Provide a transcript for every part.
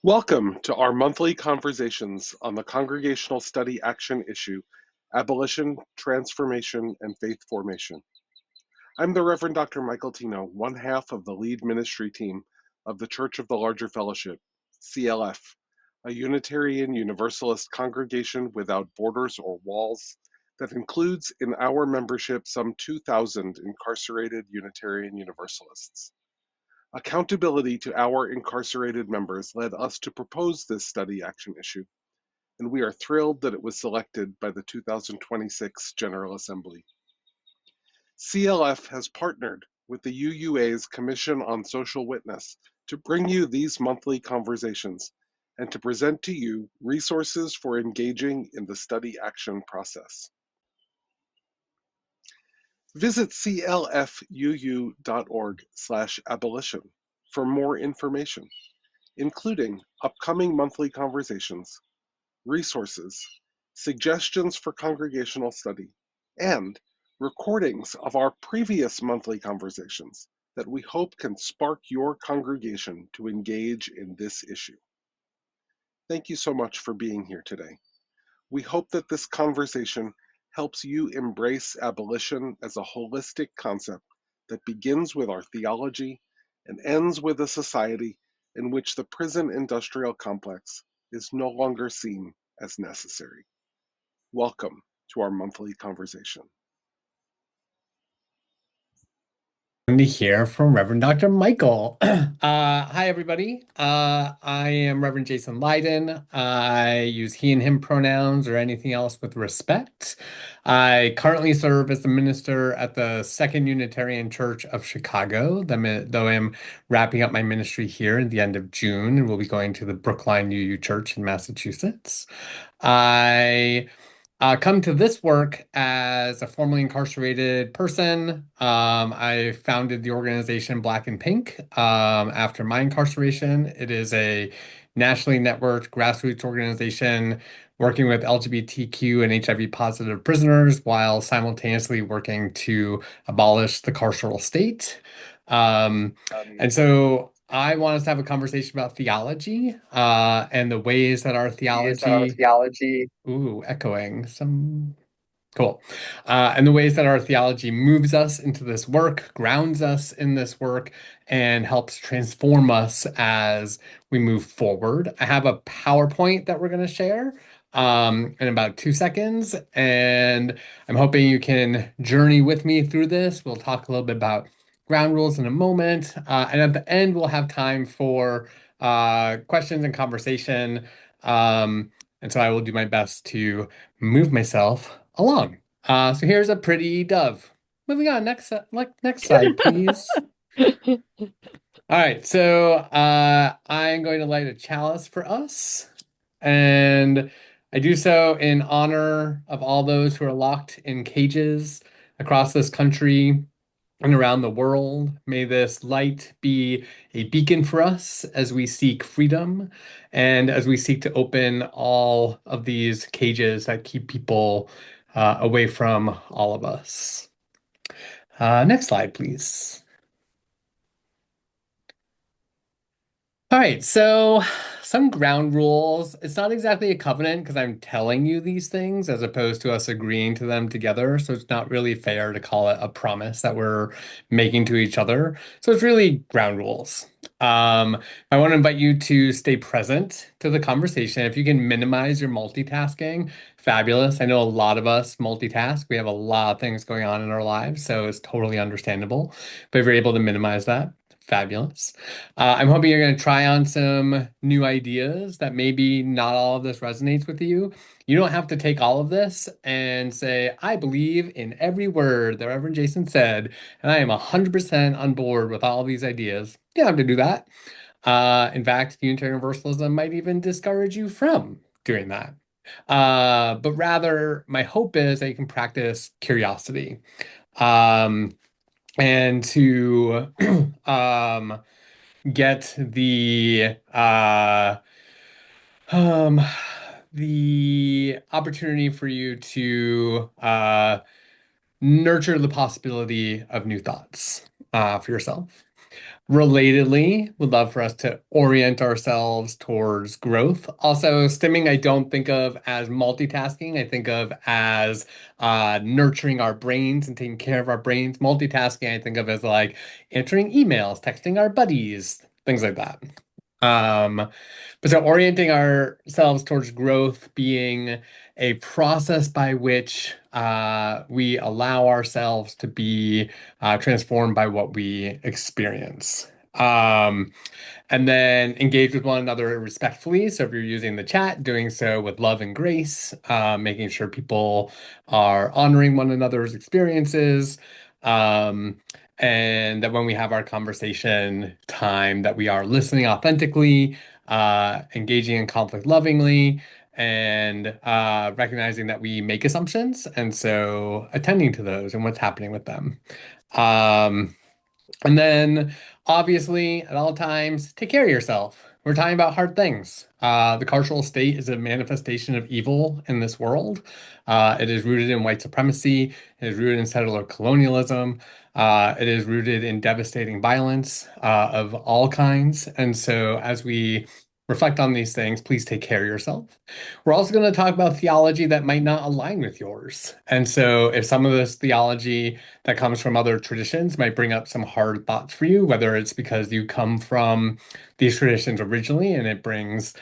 Welcome to our monthly conversations on the Congregational Study Action issue, Abolition, Transformation, and Faith Formation. I'm the Reverend Dr. Michael Tino, one half of the lead ministry team of the Church of the Larger Fellowship, CLF, a Unitarian Universalist congregation without borders or walls that includes in our membership some 2,000 incarcerated Unitarian Universalists. Accountability to our incarcerated members led us to propose this study action issue, and we are thrilled that it was selected by the 2026 General Assembly. CLF has partnered with the UUA's Commission on Social Witness to bring you these monthly conversations and to present to you resources for engaging in the study action process. Visit clfuu.org/abolition for more information, including upcoming monthly conversations, resources, suggestions for congregational study, and recordings of our previous monthly conversations that we hope can spark your congregation to engage in this issue. Thank you so much for being here today. We hope that this conversation helps you embrace abolition as a holistic concept that begins with our theology and ends with a society in which the prison industrial complex is no longer seen as necessary. Welcome to our monthly conversation. To hear from Reverend Dr. Michael. Hi, everybody. I am Reverend Jason Leiden. I use he and him pronouns or anything else with respect. I currently serve as the minister at the Second Unitarian Church of Chicago, though I'm wrapping up my ministry here at the end of June and will be going to the Brookline UU Church in Massachusetts. I come to this work as a formerly incarcerated person. I founded the organization Black and Pink after my incarceration. It is a nationally networked grassroots organization working with LGBTQ and HIV positive prisoners while simultaneously working to abolish the carceral state. And so I want us to have a conversation about theology and the ways that our theology Ooh, echoing some cool. And the ways that our theology moves us into this work, grounds us in this work, and helps transform us as we move forward. I have a PowerPoint that we're going to share in about 2 seconds, and I'm hoping you can journey with me through this. We'll talk a little bit about ground rules in a moment, and at the end, we'll have time for questions and conversation. And so I will do my best to move myself along. So here's a pretty dove. Moving on, next slide, please. All right, so I'm going to light a chalice for us, and I do so in honor of all those who are locked in cages across this country and around the world. May this light be a beacon for us as we seek freedom and as we seek to open all of these cages that keep people away from all of us. Next slide, please. All right, so some ground rules. It's not exactly a covenant because I'm telling you these things as opposed to us agreeing to them together. So it's not really fair to call it a promise that we're making to each other. So it's really ground rules. I want to invite you to stay present to the conversation. If you can minimize your multitasking, fabulous. I know a lot of us multitask. We have a lot of things going on in our lives, so it's totally understandable. But if you're able to minimize that, fabulous. I'm hoping you're going to try on some new ideas that maybe not all of this resonates with you. You don't have to take all of this and say, I believe in every word that Reverend Jason said, and I am 100% on board with all these ideas. You don't have to do that. In fact, Unitarian Universalism might even discourage you from doing that. But rather, my hope is that you can practice curiosity. And to get um, the opportunity for you to nurture the possibility of new thoughts for yourself. Relatedly, would love for us to orient ourselves towards growth. Also, stimming I don't think of as multitasking. I think of as nurturing our brains and taking care of our brains. Multitasking I think of as like answering emails, texting our buddies, things like that. Um, but so orienting ourselves towards growth being a process by which we allow ourselves to be transformed by what we experience. And then engage with one another respectfully. So if you're using the chat, doing so with love and grace, making sure people are honoring one another's experiences. Um, and that when we have our conversation time, that we are listening authentically, engaging in conflict lovingly, and recognizing that we make assumptions, and so attending to those and what's happening with them. Um, and then, obviously, at all times, take care of yourself. We're talking about hard things. The carceral state is a manifestation of evil in this world. It is rooted in white supremacy. It is rooted in settler colonialism. It is rooted in devastating violence of all kinds. And so, as we reflect on these things, please take care of yourself. We're also going to talk about theology that might not align with yours. And so, if some of this theology that comes from other traditions might bring up some hard thoughts for you, whether it's because you come from these traditions originally and it brings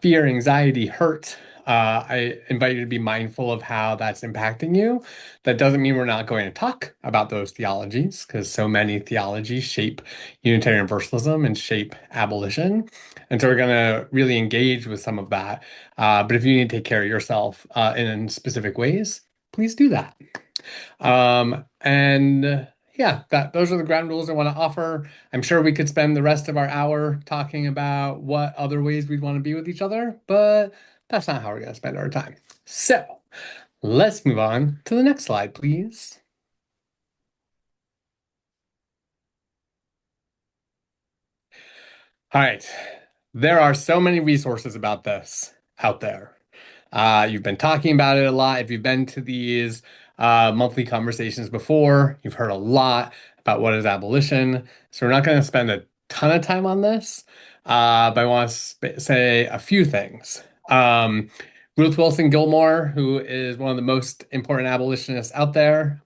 fear, anxiety, hurt. I invite you to be mindful of how that's impacting you. That doesn't mean we're not going to talk about those theologies, because so many theologies shape Unitarian Universalism and shape abolition. And so we're going to really engage with some of that. But if you need to take care of yourself in specific ways, please do that. And yeah, those are the ground rules I want to offer. I'm sure we could spend the rest of our hour talking about what other ways we'd want to be with each other, but that's not how we're going to spend our time. So let's move on to the next slide, please. All right. There are so many resources about this out there. You've been talking about it a lot. If you've been to these monthly conversations before, you've heard a lot about what is abolition. So we're not going to spend a ton of time on this, but I want to say a few things. Ruth Wilson Gilmore, who is one of the most important abolitionists out there,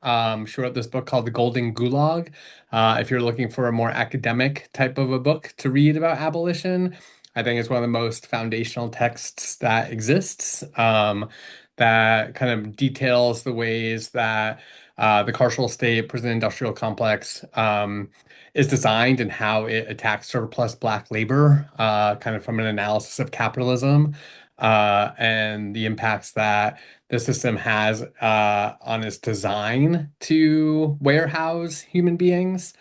she wrote this book called The Golden Gulag. If you're looking for a more academic type of a book to read about abolition, I think it's one of the most foundational texts that exists, that kind of details the ways that the carceral state, prison industrial complex, is designed and how it attacks surplus Black labor, kind of from an analysis of capitalism, and the impacts that the system has on its design to warehouse human beings.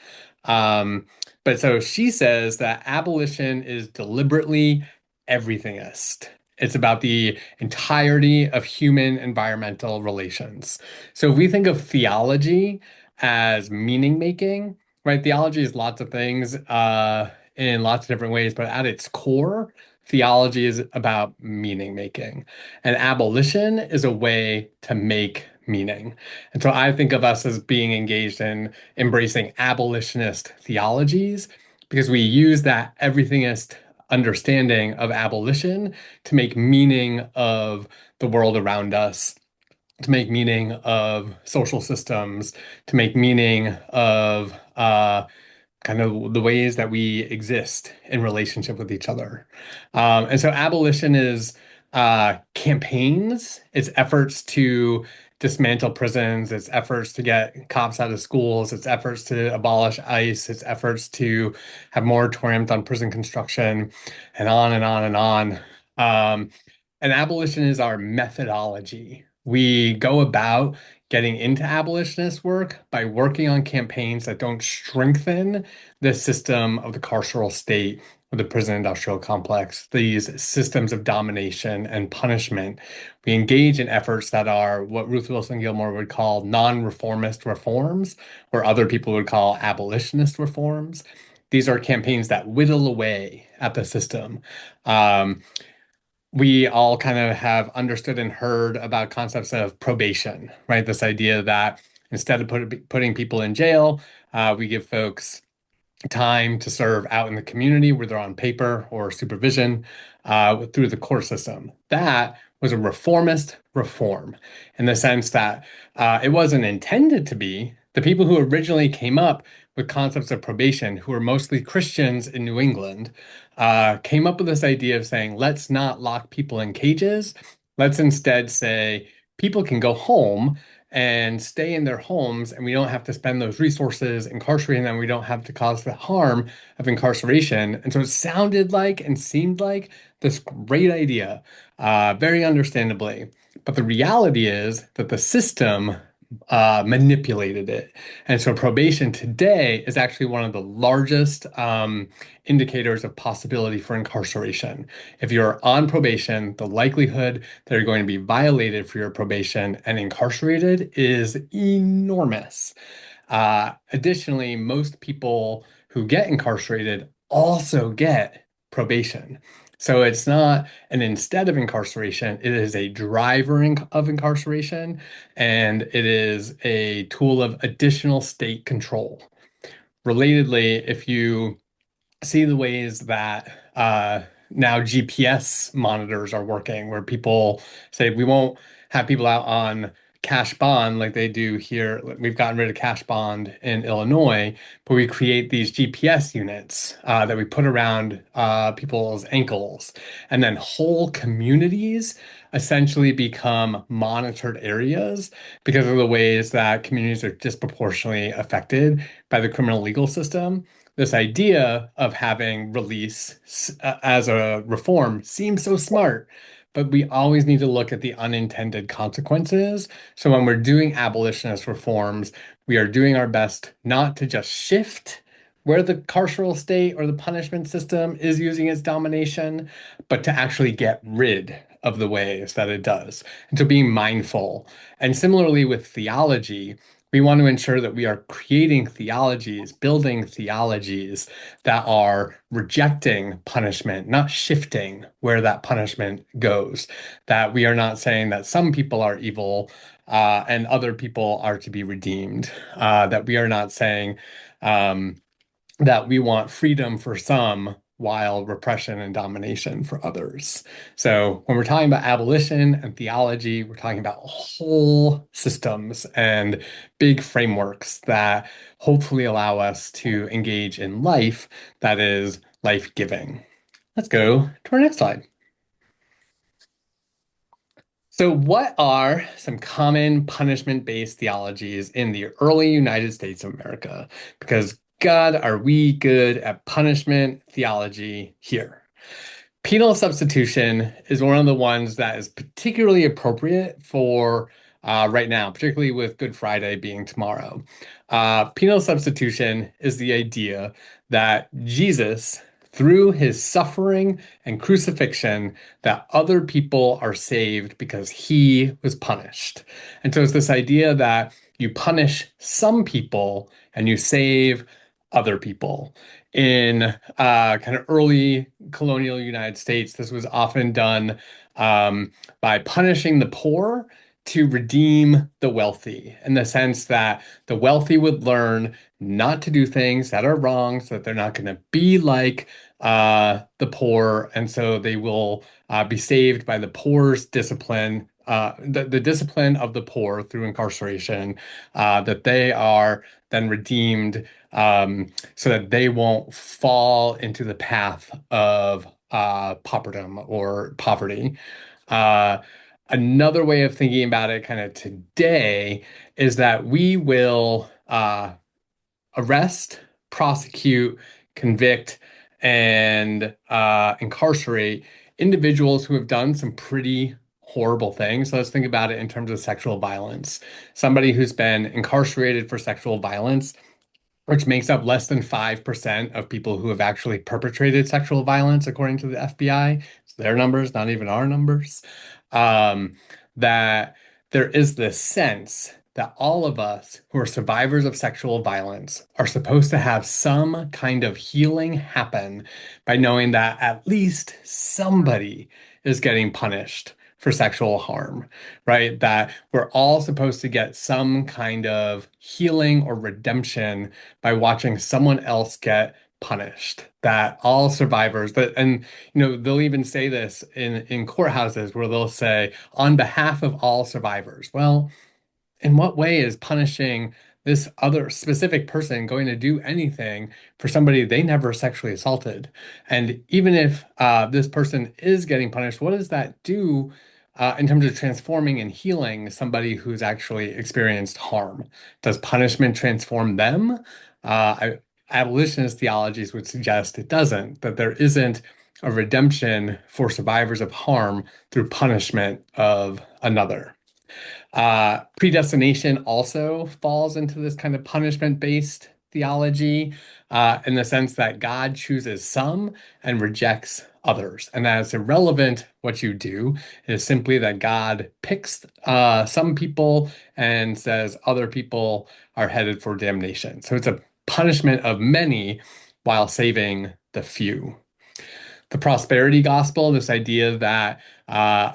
But so she says that abolition is deliberately everythingist. It's about the entirety of human environmental relations. So if we think of theology as meaning making, right? Theology is lots of things in lots of different ways, but at its core, theology is about meaning making. And abolition is a way to make meaning. And so I think of us as being engaged in embracing abolitionist theologies because we use that everythingist understanding of abolition to make meaning of the world around us, to make meaning of social systems, to make meaning of kind of the ways that we exist in relationship with each other. And so abolition is campaigns, it's efforts to dismantle prisons, it's efforts to get cops out of schools, it's efforts to abolish ICE, it's efforts to have moratoriums on prison construction, and on and on and on. And abolition is our methodology. We go about getting into abolitionist work by working on campaigns that don't strengthen the system of the carceral state or the prison industrial complex, these systems of domination and punishment. We engage in efforts that are what Ruth Wilson Gilmore would call non-reformist reforms, or other people would call abolitionist reforms. These are campaigns that whittle away at the system. Um, we all kind of have understood and heard about concepts of probation, right? This idea that instead of putting people in jail, we give folks time to serve out in the community, whether on paper or supervision, through the court system. That was a reformist reform in the sense that it wasn't intended to be. The people who originally came up with concepts of probation, who were mostly Christians in New England, came up with this idea of saying, let's not lock people in cages. Let's instead say people can go home and stay in their homes, and we don't have to spend those resources incarcerating them. We don't have to cause the harm of incarceration. And so it sounded like and seemed like this great idea, very understandably. But the reality is that the system manipulated it. And so probation today is actually one of the largest indicators of possibility for incarceration. If you're on probation, the likelihood that you're going to be violated for your probation and incarcerated is enormous. Additionally, most people who get incarcerated also get probation. So it's not an instead of incarceration, it is a driver of incarceration, and it is a tool of additional state control. Relatedly, if you see the ways that now GPS monitors are working, where people say we won't have people out on cash bond like they do here. We've gotten rid of cash bond in Illinois, but we create these GPS units that we put around people's ankles, and then whole communities essentially become monitored areas because of the ways that communities are disproportionately affected by the criminal legal system. This idea of having release as a reform seems so smart, but we always need to look at the unintended consequences. So when we're doing abolitionist reforms, we are doing our best not to just shift where the carceral state or the punishment system is using its domination, but to actually get rid of the ways that it does. And so being mindful. And similarly with theology, we want to ensure that we are creating theologies, building theologies that are rejecting punishment, not shifting where that punishment goes. That we are not saying that some people are evil and other people are to be redeemed. That we are not saying that we want freedom for some while repression and domination for others. So when we're talking about abolition and theology, we're talking about whole systems and big frameworks that hopefully allow us to engage in life that is life-giving. Let's go to our next slide. So, what are some common punishment-based theologies in the early United States of America? Because God, are we good at punishment theology here? Penal substitution is one of the ones that is particularly appropriate for right now, particularly with Good Friday being tomorrow. Penal substitution is the idea that Jesus, through his suffering and crucifixion, that other people are saved because he was punished. And so it's this idea that you punish some people and you save other people. In kind of early colonial United States, this was often done by punishing the poor to redeem the wealthy, in the sense that the wealthy would learn not to do things that are wrong so that they're not going to be like the poor. And so they will be saved by the poor's discipline, the discipline of the poor through incarceration, that they are then redeemed so that they won't fall into the path of pauperdom or poverty. Uh, Another way of thinking about it kind of today is that we will arrest, prosecute, convict, and incarcerate individuals who have done some pretty horrible things. So let's think about it in terms of sexual violence. Somebody who's been incarcerated for sexual violence, which makes up less than 5% of people who have actually perpetrated sexual violence, according to the FBI. It's their numbers, not even our numbers. That there is this sense that all of us who are survivors of sexual violence are supposed to have some kind of healing happen by knowing that at least somebody is getting punished for sexual harm, right? That we're all supposed to get some kind of healing or redemption by watching someone else get punished. That all survivors that and they'll even say this in courthouses where they'll say on behalf of all survivors. Well, in what way is punishing this other specific person going to do anything for somebody they never sexually assaulted? And even if this person is getting punished, what does that do in terms of transforming and healing somebody who's actually experienced harm? Does punishment transform them? Abolitionist theologies would suggest it doesn't, that there isn't a redemption for survivors of harm through punishment of another. Predestination also falls into this kind of punishment-based theology, in the sense that God chooses some and rejects others. And that it's irrelevant what you do. It is simply that God picks some people and says other people are headed for damnation. So it's a punishment of many while saving the few. The prosperity gospel, this idea that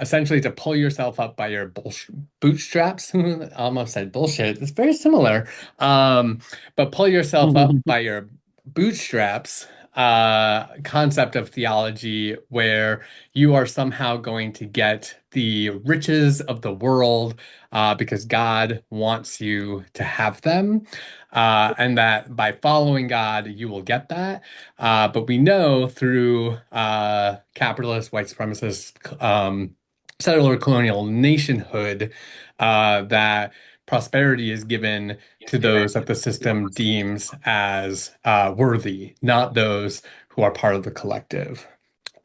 essentially to pull yourself up by your bootstraps. I almost said bullshit. It's very similar. But pull yourself up by your bootstraps, concept of theology where you are somehow going to get the riches of the world because God wants you to have them. And that by following God, you will get that. But we know through capitalist, white supremacist, settler colonial nationhood that prosperity is given to those that the system deems as worthy, not those who are part of the collective.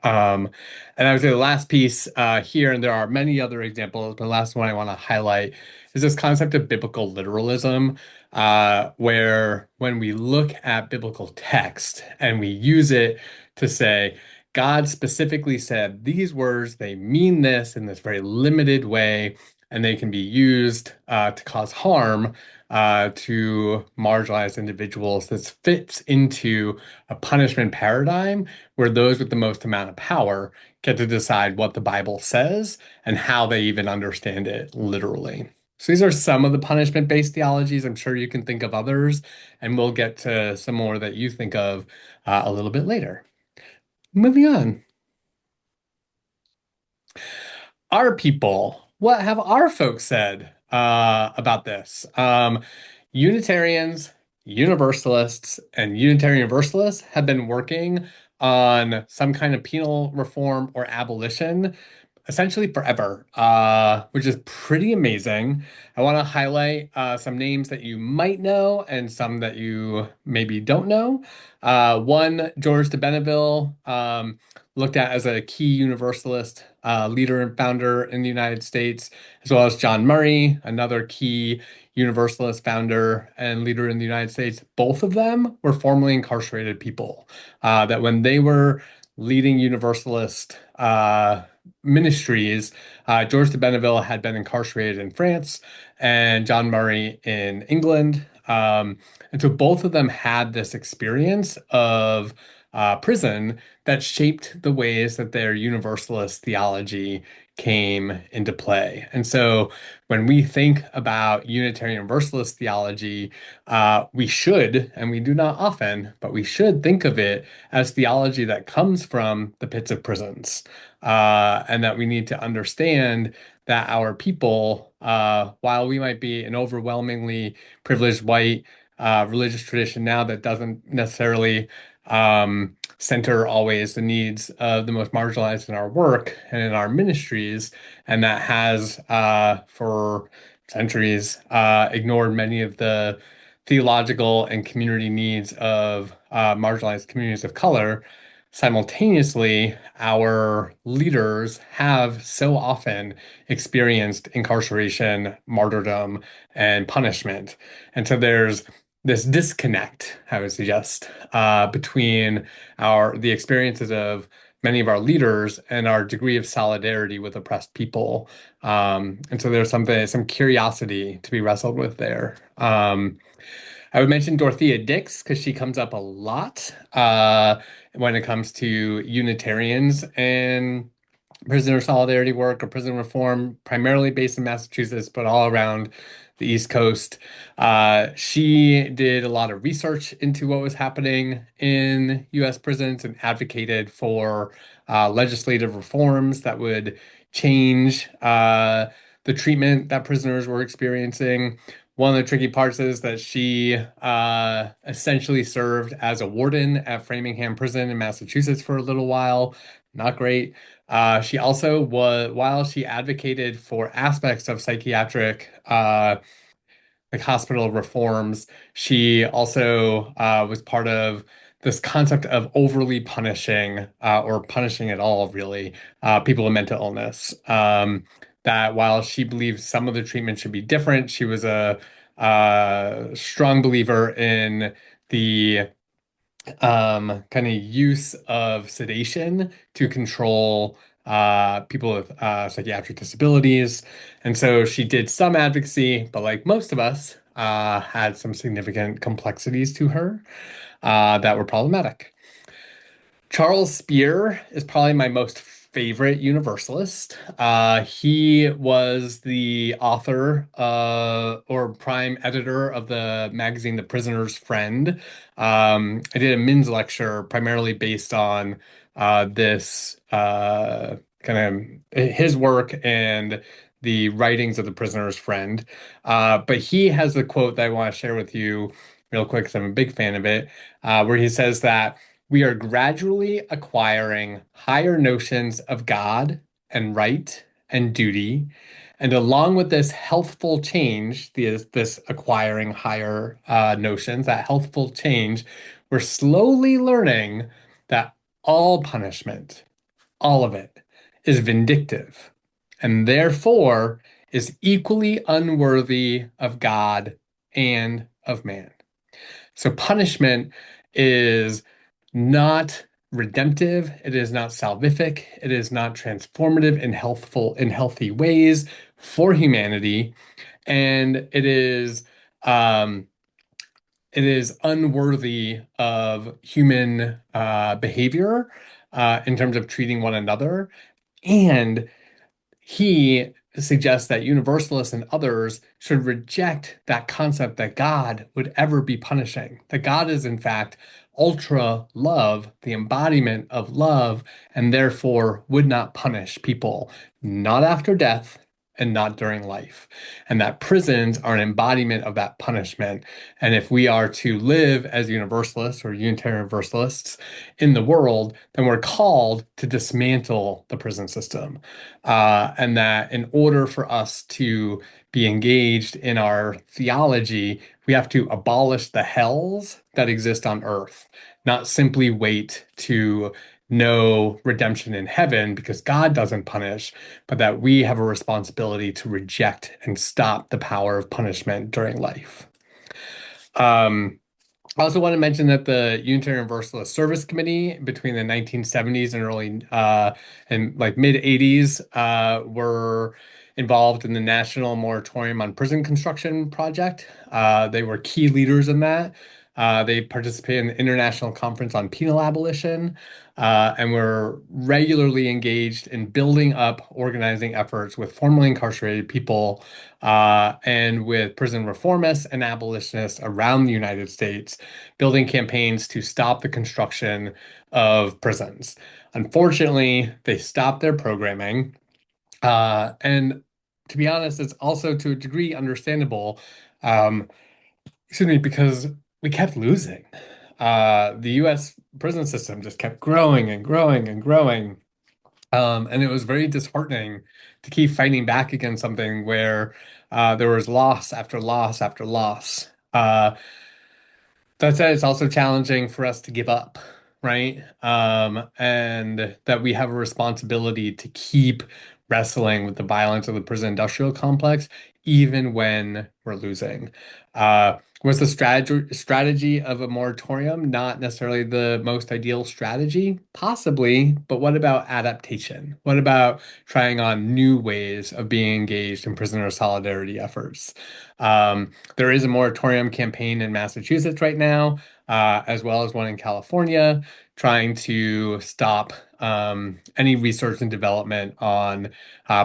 Um, and I would say the last piece here, and there are many other examples, but the last one I want to highlight is this concept of biblical literalism, where when we look at biblical text and we use it to say, God specifically said these words, they mean this in this very limited way, and they can be used to cause harm to marginalized individuals. This fits into a punishment paradigm where those with the most amount of power get to decide what the Bible says and how they even understand it literally. So these are some of the punishment-based theologies. I'm sure you can think of others, and we'll get to some more that you think of a little bit later. Moving on. Our people, what have our folks said about this? Unitarians, Universalists, and Unitarian Universalists have been working on some kind of penal reform or abolition essentially forever, which is pretty amazing. I want to highlight some names that you might know and some that you maybe don't know. One, George de Benneville, looked at as a key Universalist leader and founder in the United States, as well as John Murray, another key Universalist founder and leader in the United States. Both of them were formerly incarcerated people, that when they were leading Universalist ministries, George de Benneville had been incarcerated in France and John Murray in England. And so both of them had this experience of prison that shaped the ways that their Universalist theology came into play. And so when we think about Unitarian Universalist theology, we should, and we do not often, but we should think of it as theology that comes from the pits of prisons, and that we need to understand that our people, while we might be an overwhelmingly privileged white religious tradition now that doesn't necessarily center always the needs of the most marginalized in our work and in our ministries, and that has for centuries ignored many of the theological and community needs of marginalized communities of color. Simultaneously, our leaders have so often experienced incarceration, martyrdom, and punishment. And so there's this disconnect, I would suggest, between the experiences of many of our leaders and our degree of solidarity with oppressed people. And so there's some curiosity to be wrestled with there. I would mention Dorothea Dix because she comes up a lot when it comes to Unitarians and prisoner solidarity work or prison reform, primarily based in Massachusetts, but all around the East Coast. She did a lot of research into what was happening in U.S. prisons and advocated for legislative reforms that would change the treatment that prisoners were experiencing. One of the tricky parts is that she essentially served as a warden at Framingham Prison in Massachusetts for a little while. Not great. She also while she advocated for aspects of psychiatric, like hospital reforms, she also was part of this concept of overly punishing, or punishing at all, really, people with mental illness. That while she believed some of the treatment should be different, she was a strong believer in the kind of use of sedation to control people with psychiatric disabilities. And so she did some advocacy, but like most of us, had some significant complexities to her that were problematic. Charles Spear is probably my most favorite Universalist. He was the author or prime editor of the magazine The Prisoner's Friend. I did a Min's lecture primarily based on this kind of his work and the writings of The Prisoner's Friend. But he has a quote that I want to share with you real quick because I'm a big fan of it, where he says that we are gradually acquiring higher notions of God and right and duty. And along with this healthful change, this acquiring higher notions, that healthful change, we're slowly learning that all punishment, all of it, is vindictive and therefore is equally unworthy of God and of man. So punishment is not redemptive, it is not salvific, it is not transformative and healthful in healthy ways for humanity, and um, it is unworthy of human behavior in terms of treating one another. And he suggests that Universalists and others should reject that concept that God would ever be punishing, that God is, in fact, ultra love, the embodiment of love, and therefore would not punish people, not after death and not during life. And that prisons are an embodiment of that punishment. And if we are to live as Universalists or Unitarian Universalists in the world, then we're called to dismantle the prison system. And that in order for us to be engaged in our theology, we have to abolish the hells that exist on earth, not simply wait to know redemption in heaven because God doesn't punish, but that we have a responsibility to reject and stop the power of punishment during life. Um, I also want to mention that the Unitarian Universalist Service Committee between the 1970s and early and like mid 80s were involved in the National Moratorium on Prison Construction project. They were key leaders in that. They participated in the International Conference on Penal Abolition, and were regularly engaged in building up organizing efforts with formerly incarcerated people and with prison reformists and abolitionists around the United States, building campaigns to stop the construction of prisons. Unfortunately, they stopped their programming. And to be honest, it's also to a degree understandable, um, excuse me, because we kept losing. The US prison system just kept growing and growing and growing. And it was very disheartening to keep fighting back against something where there was loss after loss after loss. That said, it's also challenging for us to give up, right? And that we have a responsibility to keep wrestling with the violence of the prison industrial complex, even when we're losing. Was the strategy of a moratorium not necessarily the most ideal strategy? Possibly, but what about adaptation? What about trying on new ways of being engaged in prisoner solidarity efforts? There is a moratorium campaign in Massachusetts right now, as well as one in California, trying to stop any research and development on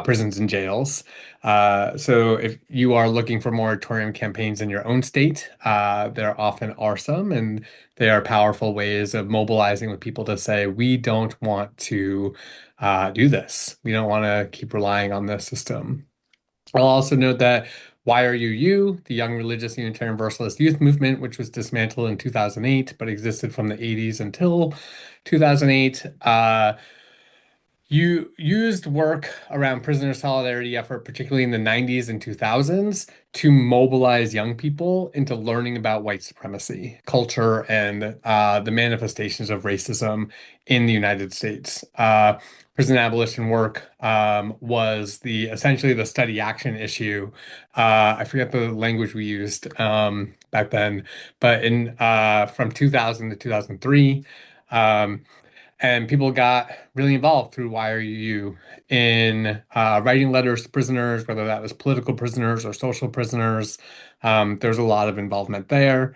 prisons and jails. So if you are looking for moratorium campaigns in your own state, there often are some, and they are powerful ways of mobilizing with people to say, we don't want to do this. We don't want to keep relying on this system. I'll also note that YRUU, the Young Religious Unitarian Universalist Youth Movement, which was dismantled in 2008 but existed from the 80s until 2008, you used work around prisoner solidarity effort, particularly in the 90s and 2000s, to mobilize young people into learning about white supremacy, culture, and the manifestations of racism in the United States. Prison abolition work was the essentially the study action issue. I forget the language we used back then, but in from 2000 to 2003. Um, and people got really involved through YRUU in writing letters to prisoners, whether that was political prisoners or social prisoners. There's a lot of involvement there.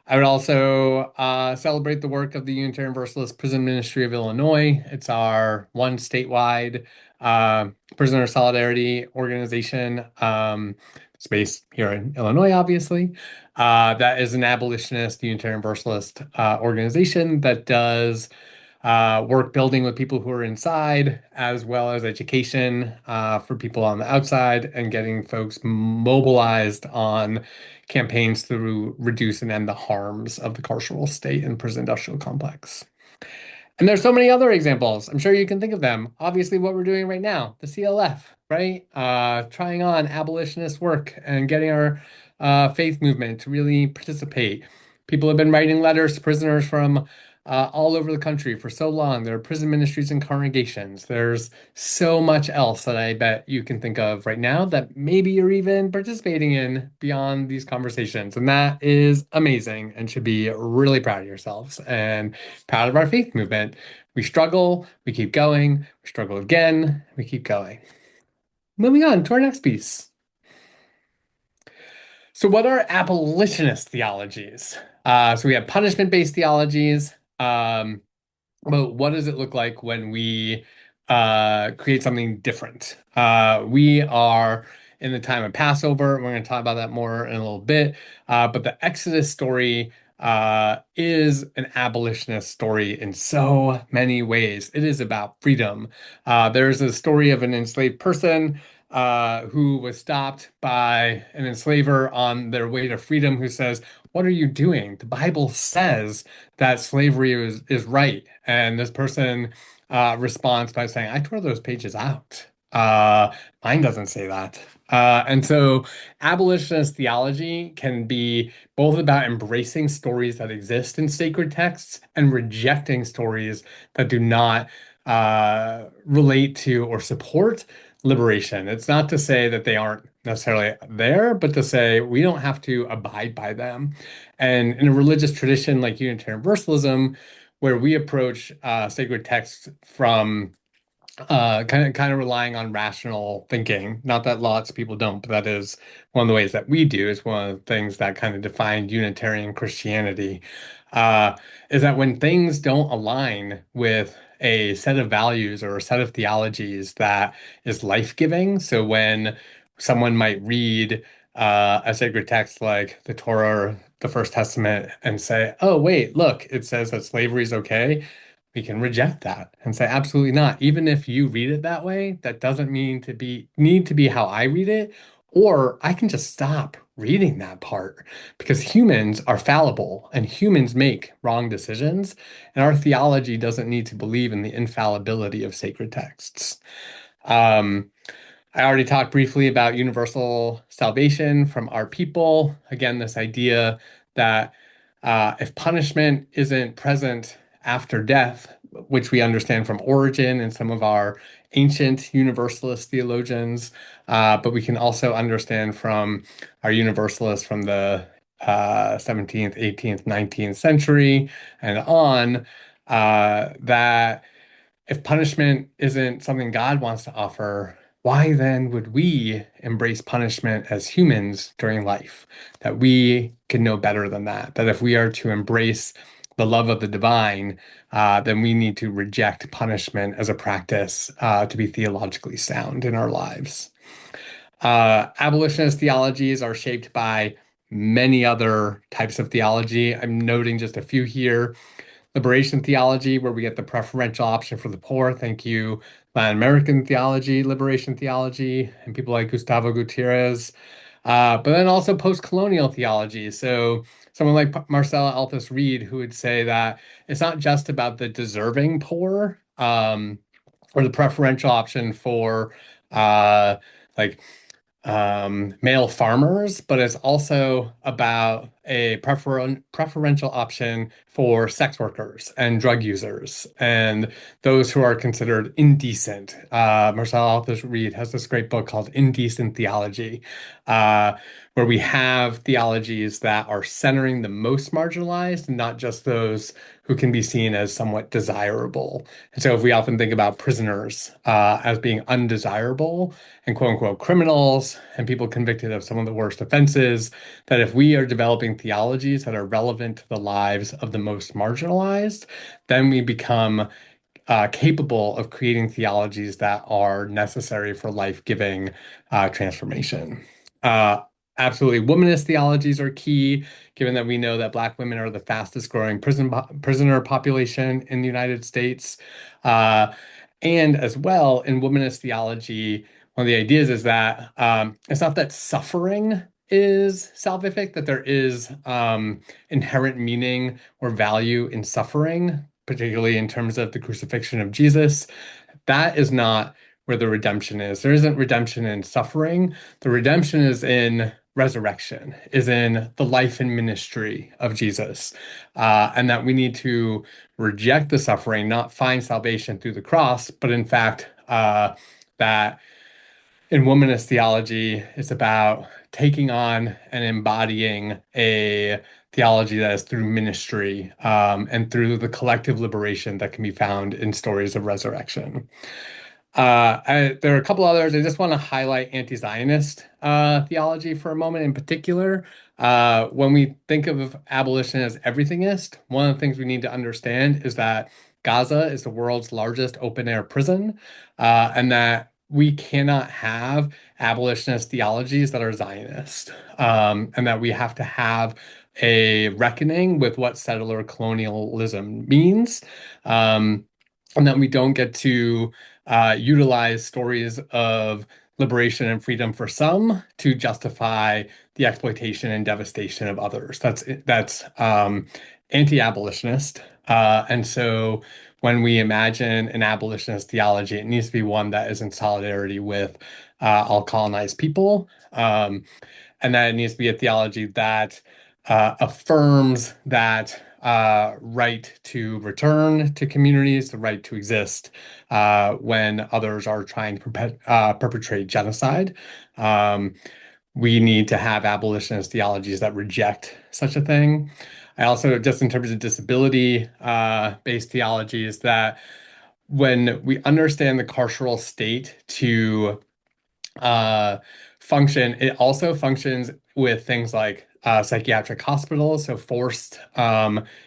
I would also celebrate the work of the Unitarian Universalist Prison Ministry of Illinois. It's our one statewide prisoner solidarity organization. It's based here in Illinois, obviously. That is an abolitionist Unitarian Universalist organization that does work building with people who are inside, as well as education for people on the outside, and getting folks mobilized on campaigns to reduce and end the harms of the carceral state and prison industrial complex. And there's so many other examples. I'm sure you can think of them. Obviously, what we're doing right now, the CLF, right? Trying on abolitionist work and getting our faith movement to really participate. People have been writing letters to prisoners from all over the country for so long. There are prison ministries and congregations. There's so much else that I bet you can think of right now that maybe you're even participating in beyond these conversations. And that is amazing and should be really proud of yourselves and proud of our faith movement. We struggle, we keep going, we struggle again, we keep going. Moving on to our next piece. So, what are abolitionist theologies? So, we have punishment-based theologies. But what does it look like when we create something different? We are in the time of Passover. We're going to talk about that more in a little bit. But the Exodus story is an abolitionist story in so many ways. It is about freedom. There's a story of an enslaved person who was stopped by an enslaver on their way to freedom who says, "What are you doing? The Bible says that slavery is right." And this person responds by saying, "I tore those pages out. Mine doesn't say that." And so abolitionist theology can be both about embracing stories that exist in sacred texts and rejecting stories that do not relate to or support liberation. It's not to say that they aren't necessarily there, but to say we don't have to abide by them. And in a religious tradition like Unitarian Universalism, where we approach sacred texts from kind of relying on rational thinking. Not that lots of people don't, but that is one of the ways that we do. Is one of the things that kind of defined Unitarian Christianity. Is that when things don't align with a set of values or a set of theologies that is life-giving. So when someone might read a sacred text like the Torah or the First Testament and say, "Oh, wait, look, it says that slavery is okay." We can reject that and say, absolutely not. Even if you read it that way, that doesn't need to be how I read it. Or I can just stop reading that part because humans are fallible and humans make wrong decisions. And our theology doesn't need to believe in the infallibility of sacred texts. I already talked briefly about universal salvation from our people. Again, this idea that if punishment isn't present after death, which we understand from Origen and some of our ancient universalist theologians, but we can also understand from our universalists from the 17th, 18th, 19th century and on, that if punishment isn't something God wants to offer, why then would we embrace punishment as humans during life? That we can know better than that. That if we are to embrace the love of the divine, then we need to reject punishment as a practice to be theologically sound in our lives. Abolitionist theologies are shaped by many other types of theology. I'm noting just a few here. Liberation theology, where we get the preferential option for the poor. Thank you. Latin American theology, liberation theology, and people like Gustavo Gutierrez. But then also post-colonial theology. So someone like Marcella Altus Reed, who would say that it's not just about the deserving poor, or the preferential option for like male farmers, but it's also about a preferential option for sex workers and drug users and those who are considered indecent. Marcel Altus Reed has this great book called Indecent Theology, uh, where we have theologies that are centering the most marginalized, not just those who can be seen as somewhat desirable. And so if we often think about prisoners as being undesirable, and quote unquote criminals and people convicted of some of the worst offenses, that if we are developing theologies that are relevant to the lives of the most marginalized, then we become capable of creating theologies that are necessary for life-giving transformation. Uh, Absolutely, womanist theologies are key, given that we know that Black women are the fastest growing prisoner population in the United States. Uh, and as well, in womanist theology, one of the ideas is that it's not that suffering is salvific, that there is inherent meaning or value in suffering, particularly in terms of the crucifixion of Jesus. That is not where the redemption is. There isn't redemption in suffering. The redemption is in resurrection, is in the life and ministry of Jesus. And that we need to reject the suffering, not find salvation through the cross, but in fact, that in womanist theology, it's about taking on and embodying a theology that is through ministry and through the collective liberation that can be found in stories of resurrection. There are a couple others. I just want to highlight anti-Zionist theology for a moment in particular. When we think of abolition as everythingist, one of the things we need to understand is that Gaza is the world's largest open-air prison, and that we cannot have abolitionist theologies that are Zionist, and that we have to have a reckoning with what settler colonialism means, and that we don't get to utilize stories of liberation and freedom for some to justify the exploitation and devastation of others. That's anti-abolitionist. And so when we imagine an abolitionist theology, it needs to be one that is in solidarity with all colonized people. And that it needs to be a theology that affirms that right to return to communities, the right to exist when others are trying to perpetrate genocide. Um, we need to have abolitionist theologies that reject such a thing. I also, just in terms of disability based theologies, that when we understand the carceral state to uh, function. It also functions with things like psychiatric hospitals, so forced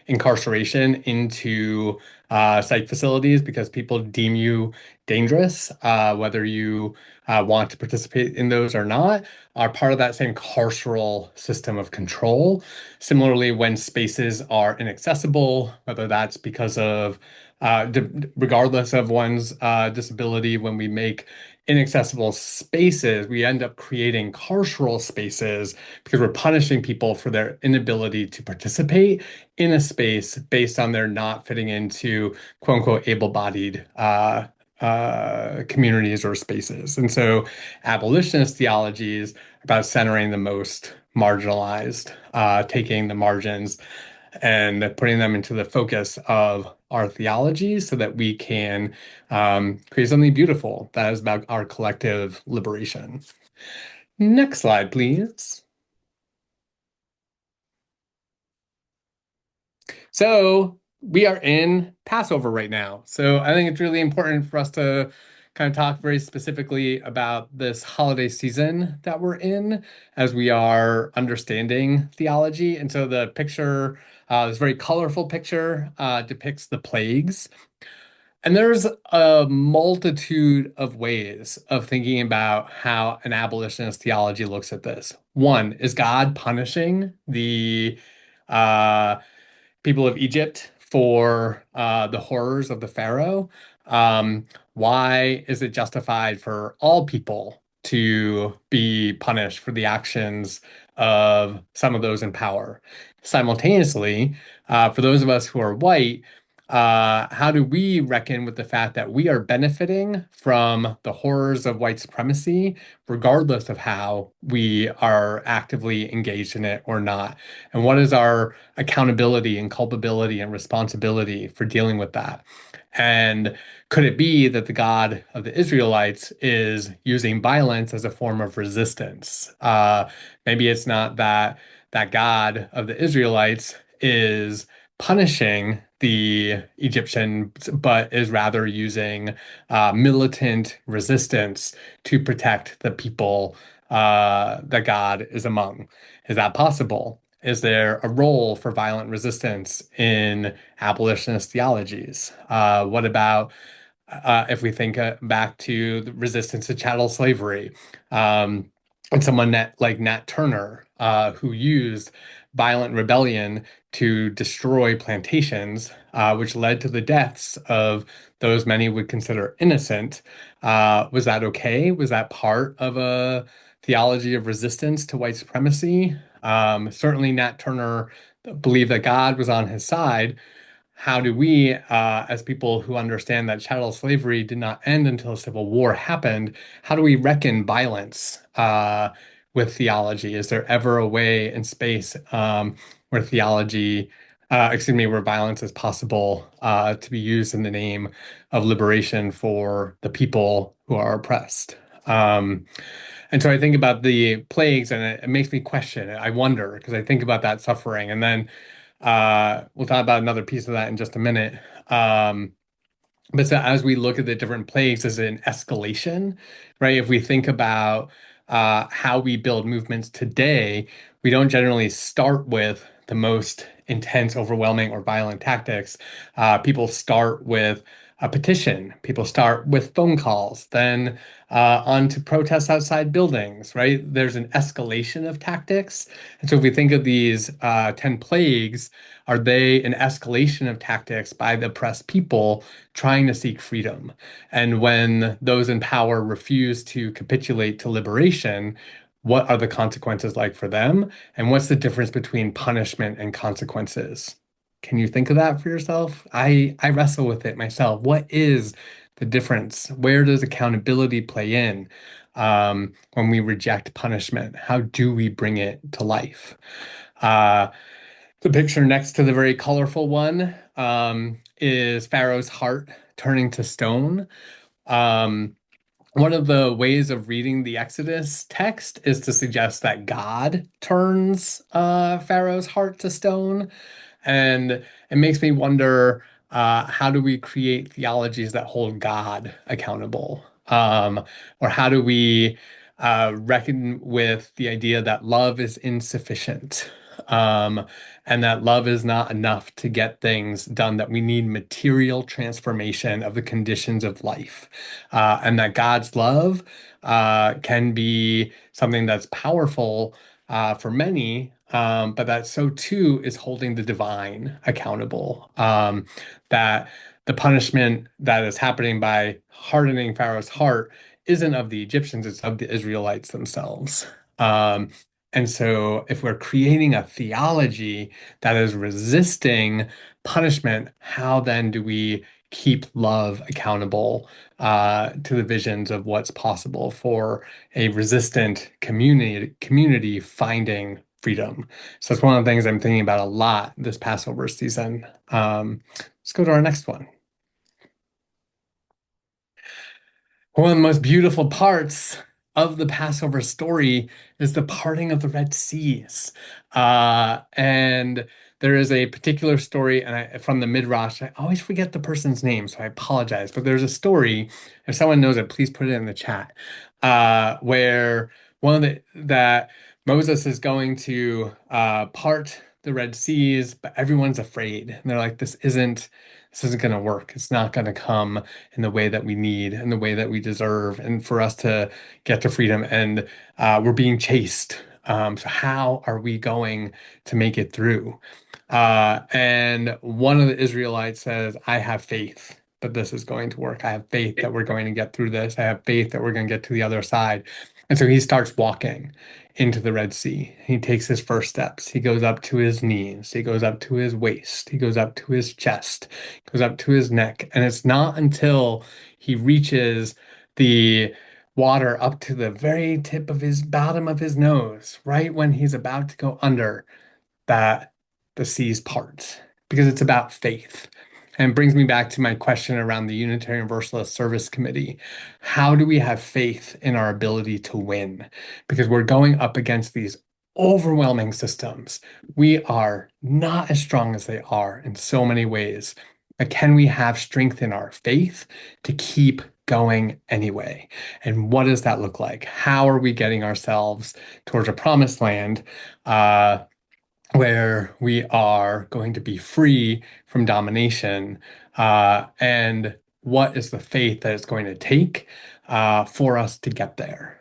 incarceration into psych facilities because people deem you dangerous, whether you want to participate in those or not, are part of that same carceral system of control. Similarly, when spaces are inaccessible, whether that's because of regardless of one's disability, when we make inaccessible spaces, we end up creating carceral spaces because we're punishing people for their inability to participate in a space based on their not fitting into quote unquote able-bodied communities or spaces. And so abolitionist theology is about centering the most marginalized, taking the margins and putting them into the focus of our theology so that we can create something beautiful that is about our collective liberation. Next slide, please. So we are in Passover right now. So I think it's really important for us to kind of talk very specifically about this holiday season that we're in as we are understanding theology. And so the picture, this very colorful picture, depicts the plagues. And there's a multitude of ways of thinking about how an abolitionist theology looks at this. One, is God punishing the uh, people of Egypt for the horrors of the Pharaoh? Um, why is it justified for all people to be punished for the actions of some of those in power? Simultaneously, for those of us who are white, how do we reckon with the fact that we are benefiting from the horrors of white supremacy, regardless of how we are actively engaged in it or not? And what is our accountability and culpability and responsibility for dealing with that? And could it be that the God of the Israelites is using violence as a form of resistance? Maybe it's not that God of the Israelites is punishing the Egyptians, but is rather using militant resistance to protect the people that God is among. Is that possible? Is there a role for violent resistance in abolitionist theologies? What about if we think back to the resistance to chattel slavery, and someone like Nat Turner, who used violent rebellion to destroy plantations, which led to the deaths of those many would consider innocent. Was that okay? Was that part of a theology of resistance to white supremacy? Certainly, Nat Turner believed that God was on his side. How do we, as people who understand that chattel slavery did not end until the Civil War happened, how do we reckon violence with theology? Is there ever a way in space where where violence is possible to be used in the name of liberation for the people who are oppressed? And so I think about the plagues, and it makes me question. I wonder because I think about that suffering, and then we'll talk about another piece of that in just a minute. Um, but so as we look at the different plagues as an escalation, right? If we think about how we build movements today, we don't generally start with the most intense, overwhelming, or violent tactics. People start with a petition. People start with phone calls, then on to protests outside buildings, right? There's an escalation of tactics. And so if we think of these 10 plagues, are they an escalation of tactics by the oppressed people trying to seek freedom? And when those in power refuse to capitulate to liberation, what are the consequences like for them? And what's the difference between punishment and consequences? Can you think of that for yourself? I wrestle with it myself. What is the difference? Where does accountability play in when we reject punishment? How do we bring it to life? Uh, the picture next to the very colorful one is Pharaoh's heart turning to stone. Um, One of the ways of reading the Exodus text is to suggest that God turns Pharaoh's heart to stone. And it makes me wonder, how do we create theologies that hold God accountable? Or how do we reckon with the idea that love is insufficient? Um, and that love is not enough to get things done, that we need material transformation of the conditions of life, and that God's love can be something that's powerful for many, but that so too is holding the divine accountable. That the punishment that is happening by hardening Pharaoh's heart isn't of the Egyptians, it's of the Israelites themselves. Um, and so, if we're creating a theology that is resisting punishment, how then do we keep love accountable to the visions of what's possible for a resistant community finding freedom? So that's one of the things I'm thinking about a lot this Passover season. Let's go to our next one. One of the most beautiful parts of the Passover story is the parting of the Red Seas. And there is a particular story, and from the Midrash, I always forget the person's name, so I apologize. But there's a story, if someone knows it, please put it in the chat, where one of that Moses is going to part the Red Seas, but everyone's afraid. And they're like, this isn't going to work. It's not going to come in the way that we need, in the way that we deserve, and for us to get to freedom. And we're being chased. So how are we going to make it through? And one of the Israelites says, I have faith that this is going to work. I have faith that we're going to get through this. I have faith that we're going to get to the other side. And so he starts walking into the Red Sea. He takes his first steps. He goes up to his knees. He goes up to his waist. He goes up to his chest, goes up to his neck. And it's not until he reaches the water up to the very tip of his bottom of his nose, right when he's about to go under, that the seas part, because it's about faith. And it brings me back to my question around the Unitarian Universalist Service Committee. How do we have faith in our ability to win? Because we're going up against these overwhelming systems. We are not as strong as they are in so many ways. But can we have strength in our faith to keep going anyway? And what does that look like? How are we getting ourselves towards a promised land? Where we are going to be free from domination, and what is the faith that it's going to take for us to get there.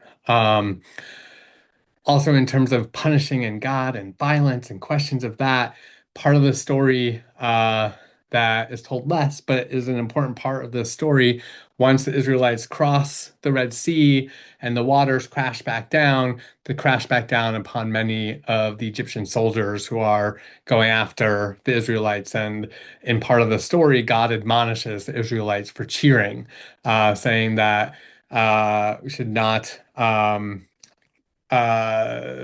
Also, in terms of punishing in God and violence and questions of that, part of the story that is told less, but is an important part of the story. Once the Israelites cross the Red Sea and the waters crash back down, they crash back down upon many of the Egyptian soldiers who are going after the Israelites. And in part of the story, God admonishes the Israelites for cheering, saying that we should not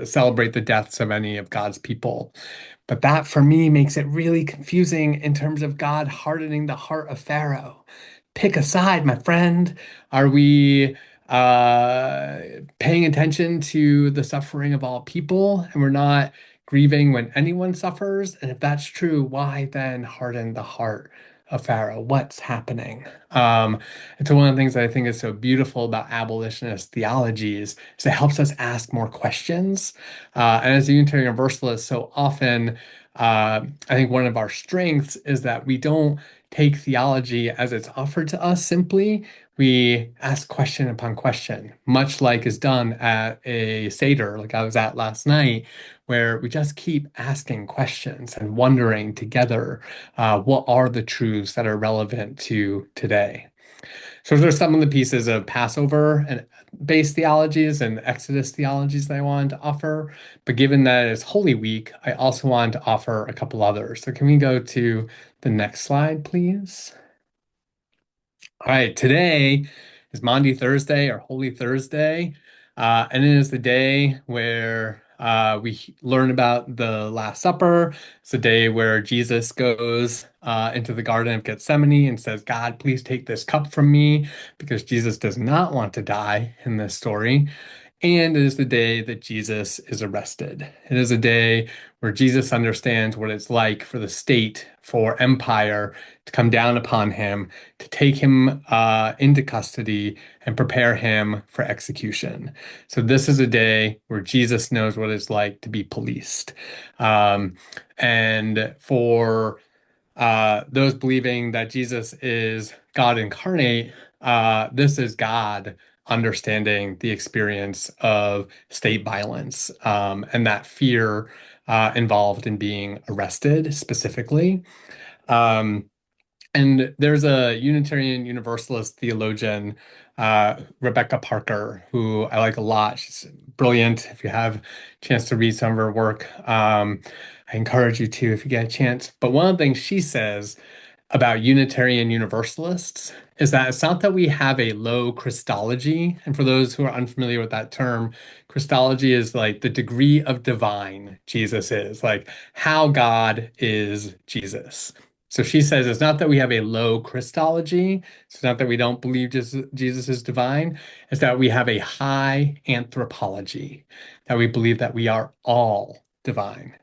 celebrate the deaths of any of God's people. But that for me makes it really confusing in terms of God hardening the heart of Pharaoh. Pick a side, my friend. Are we paying attention to the suffering of all people and we're not grieving when anyone suffers? And if that's true, why then harden the heart of Pharaoh? What's happening? And so one of the things that I think is so beautiful about abolitionist theologies is it helps us ask more questions. And as a Unitarian Universalist, so often I think one of our strengths is that we don't take theology as it's offered to us simply. We ask question upon question, much like is done at a Seder, like I was at last night, where we just keep asking questions and wondering together what are the truths that are relevant to today. So there's some of the pieces of Passover and based theologies and Exodus theologies that I wanted to offer. But given that it's Holy Week, I also wanted to offer a couple others. So can we go to the next slide, please? All right, today is Maundy Thursday or Holy Thursday, and it is the day where we learn about the Last Supper. It's the day where Jesus goes into the Garden of Gethsemane and says, God, please take this cup from me, because Jesus does not want to die in this story. And it is the day that Jesus is arrested. It is a day where Jesus understands what it's like for the state, for empire to come down upon him, to take him into custody and prepare him for execution. So this is a day where Jesus knows what it's like to be policed. And for those believing that Jesus is God incarnate, this is God understanding the experience of state violence and that fear involved in being arrested specifically. Um, and there's a Unitarian Universalist theologian, Rebecca Parker, who I like a lot. She's brilliant. If you have a chance to read some of her work, I encourage you to if you get a chance. But one of the things she says about Unitarian Universalists is that it's not that we have a low Christology. And for those who are unfamiliar with that term, Christology is like the degree of divine Jesus is, like how God is Jesus. So she says it's not that we have a low Christology. It's not that we don't believe Jesus is divine. It's that we have a high anthropology, that we believe that we are all divine.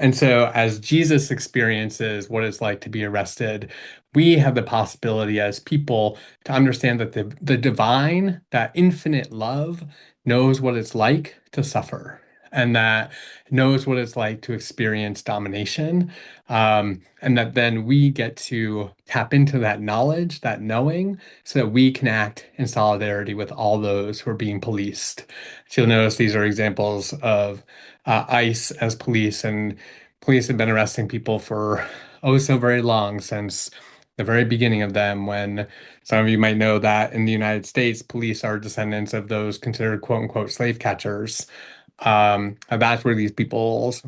And so, as Jesus experiences what it's like to be arrested, we have the possibility as people to understand that the divine, that infinite love, knows what it's like to suffer and that knows what it's like to experience domination. And that then we get to tap into that knowledge, that knowing, so that we can act in solidarity with all those who are being policed. So you'll notice these are examples of ICE as police, and police have been arresting people for oh so very long, since the very beginning of them, when some of you might know that in the United States, police are descendants of those considered quote unquote slave catchers. And that's where these people's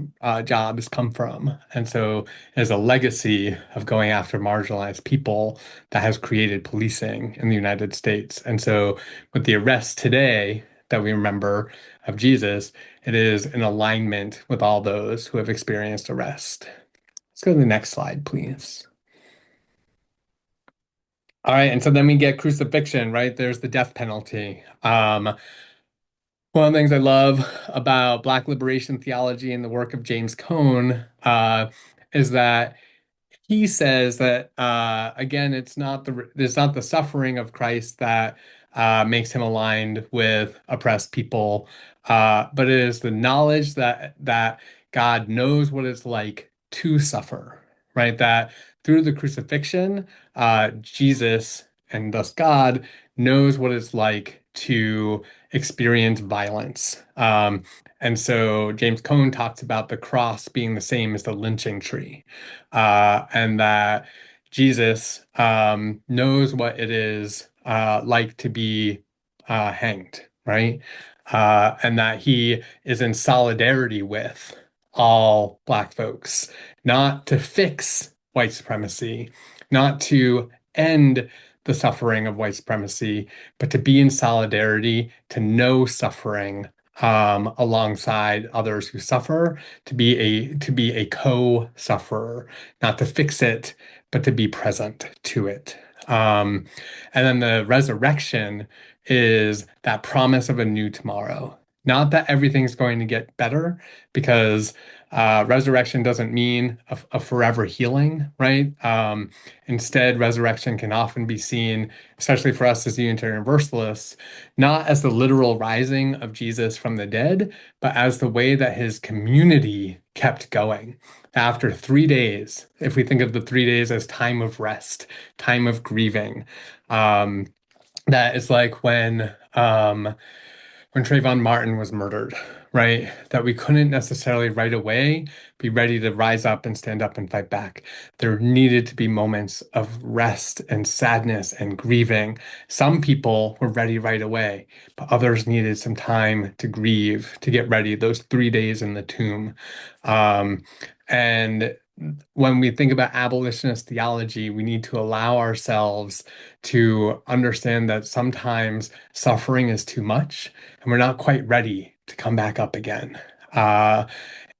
jobs come from. And so there's a legacy of going after marginalized people that has created policing in the United States. And so with the arrest today that we remember of Jesus, it is in alignment with all those who have experienced arrest. Let's go to the next slide, please. All right, and so then we get crucifixion, right? There's the death penalty. One of the things I love about Black liberation theology and the work of James Cone is that he says that again, it's not the suffering of Christ that makes him aligned with oppressed people, but it is the knowledge that God knows what it's like to suffer, right? That through the crucifixion, Jesus and thus God knows what it's like to experience violence. And so James Cone talks about the cross being the same as the lynching tree, and that Jesus knows what it is like to be hanged, right? And that he is in solidarity with all Black folks, not to fix white supremacy, not to end the suffering of white supremacy, but to be in solidarity, to know suffering alongside others who suffer, to be a co-sufferer, not to fix it, but to be present to it. And then the resurrection is that promise of a new tomorrow. Not that everything's going to get better, because resurrection doesn't mean a forever healing, right? Instead, resurrection can often be seen, especially for us as Unitarian Universalists, not as the literal rising of Jesus from the dead, but as the way that his community kept going. After 3 days, if we think of the 3 days as time of rest, time of grieving, um, that is like when Trayvon Martin was murdered, right? That we couldn't necessarily right away be ready to rise up and stand up and fight back. There needed to be moments of rest and sadness and grieving. Some people were ready right away, but others needed some time to grieve, to get ready, those 3 days in the tomb. And when we think about abolitionist theology, we need to allow ourselves to understand that sometimes suffering is too much and we're not quite ready to come back up again. Uh,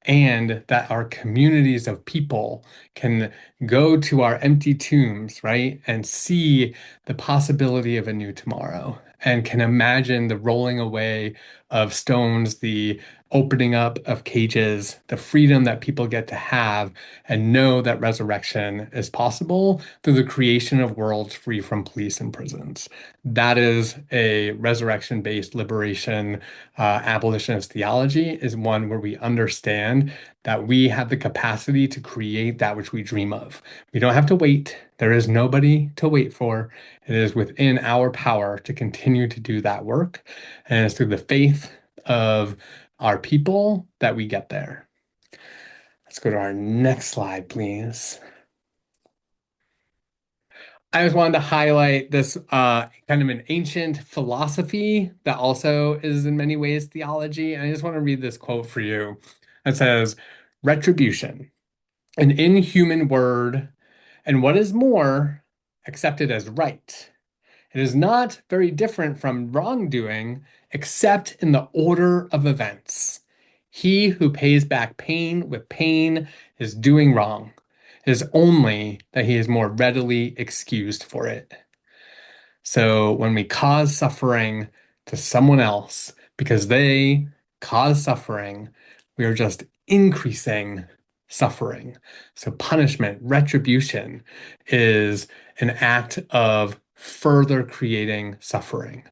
and that our communities of people can go to our empty tombs, right, and see the possibility of a new tomorrow, and can imagine the rolling away of stones, the opening up of cages, the freedom that people get to have, and know that resurrection is possible through the creation of worlds free from police and prisons. That is a resurrection-based liberation abolitionist theology, is one where we understand that we have the capacity to create that which we dream of. We don't have to wait. There is nobody to wait for. It is within our power to continue to do that work. And it's through the faith of our people that we get there. Let's go to our next slide, please. I just wanted to highlight this kind of an ancient philosophy that also is in many ways theology. And I just want to read this quote for you. It says, "Retribution, an inhuman word, and what is more, accepted as right. It is not very different from wrongdoing, except in the order of events. He who pays back pain with pain is doing wrong. It is only that he is more readily excused for it." So when we cause suffering to someone else because they cause suffering, we are just increasing suffering. So punishment, retribution is an act of further creating suffering.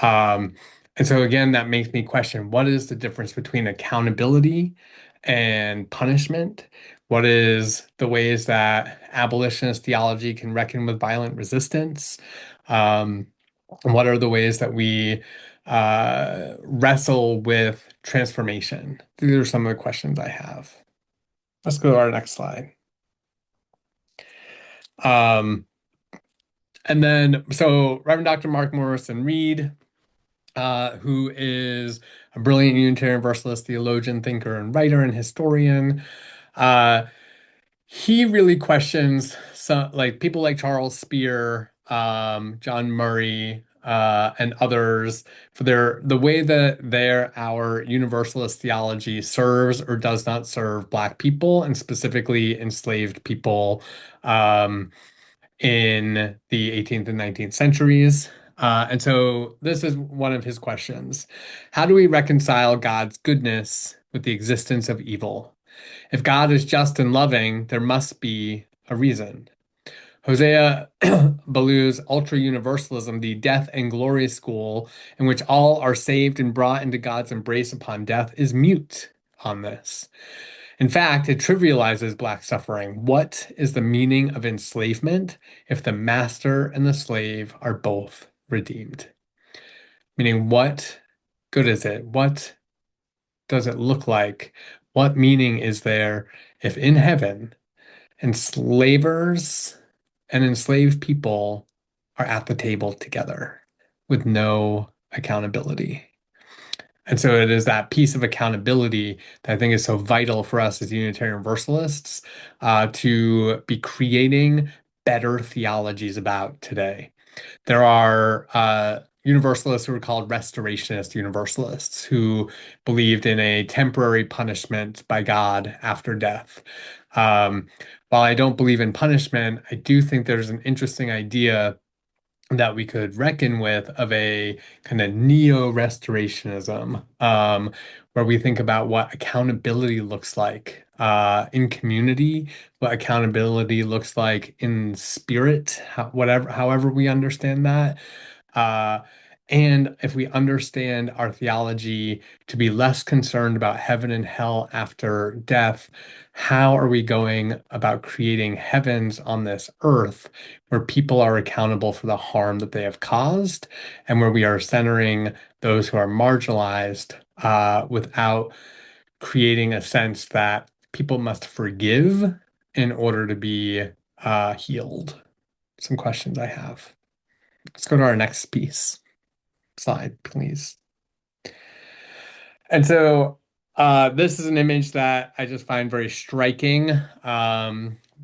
Um, and so again, that makes me question, what is the difference between accountability and punishment? What is the ways that abolitionist theology can reckon with violent resistance? Um, and what are the ways that we wrestle with transformation? These are some of the questions I have. Let's go to our next slide. Um, and then, so Reverend Dr. Mark Morrison Reed, who is a brilliant Unitarian Universalist theologian, thinker, and writer and historian. Uh, he really questions some like people like Charles Spear, John Murray, and others for the way that our Universalist theology serves or does not serve Black people and specifically enslaved people. In the 18th and 19th centuries. And so this is one of his questions. How do we reconcile God's goodness with the existence of evil? If God is just and loving, there must be a reason. Hosea Ballew's ultra universalism, the death and glory school, in which all are saved and brought into God's embrace upon death, is mute on this. In fact, it trivializes Black suffering. What is the meaning of enslavement if the master and the slave are both redeemed? Meaning, what good is it? What does it look like? What meaning is there if in heaven enslavers and enslaved people are at the table together with no accountability? And so it is that piece of accountability that I think is so vital for us as Unitarian Universalists to be creating better theologies about today. There are Universalists who are called Restorationist Universalists who believed in a temporary punishment by God after death. Um, while I don't believe in punishment, I do think there's an interesting idea that we could reckon with of a kind of neo-restorationism, where we think about what accountability looks like in community, what accountability looks like in spirit, however we understand that. Uh, and if we understand our theology to be less concerned about heaven and hell after death, how are we going about creating heavens on this earth where people are accountable for the harm that they have caused and where we are centering those who are marginalized without creating a sense that people must forgive in order to be healed? Some questions I have. Let's go to our next piece. Slide, please. And so this is an image that I just find very striking